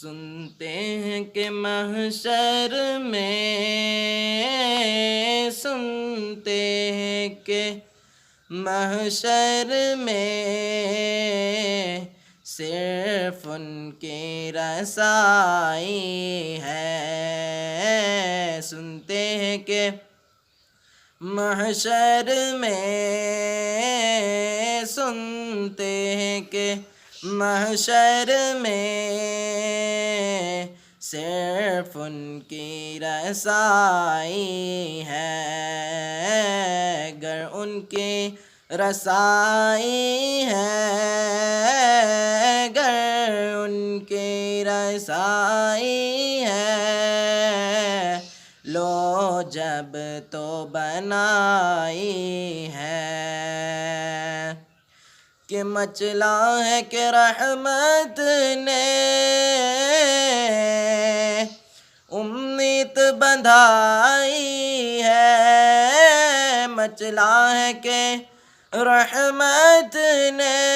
सुनते हैं कि महशर में, सुनते हैं कि महशर में सिर्फ उनकी रसाई है। सुनते हैं कि महशर में, सुनते हैं कि महशर में सिर्फ उनकी रसाई है। गर उनकी रसाई है, गर उनकी रसाई है, लो जब तो बनाई है। कि मचला है कि रहमत ने उम्मीद बंधाई है। मचला है कि रहमत ने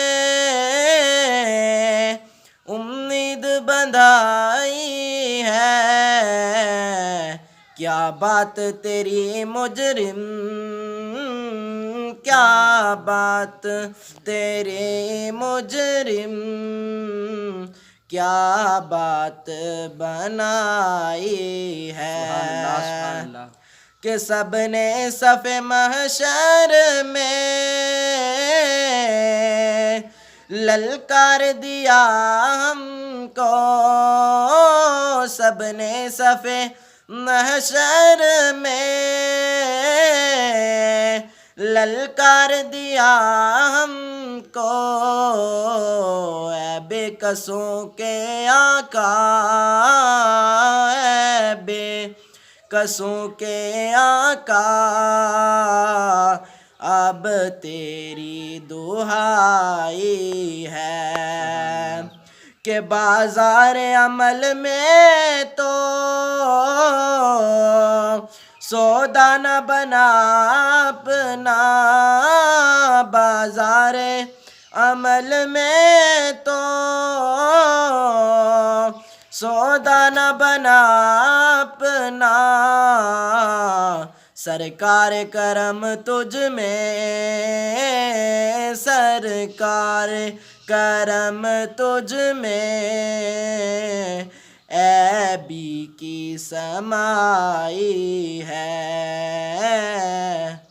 उम्मीद बंधाई है। क्या बात तेरी मुजरिम, क्या बात तेरी मुजरिम, क्या बात बनाई है। कि सबने सफ़े महशर में ललकार दिया हमको। सबने सफ़े महशर में ललकार दिया हमको। ऐ बेकसों के आका, ऐ बेकसों के आका, अब तेरी दुहाई है। कि बाजार अमल में तो सौदा न बना अपना। बाजार अमल में तो सौदा न बना अपना। सरकार करम तुझ में, सरकार करम तुझ में, ऐबी की समाई है।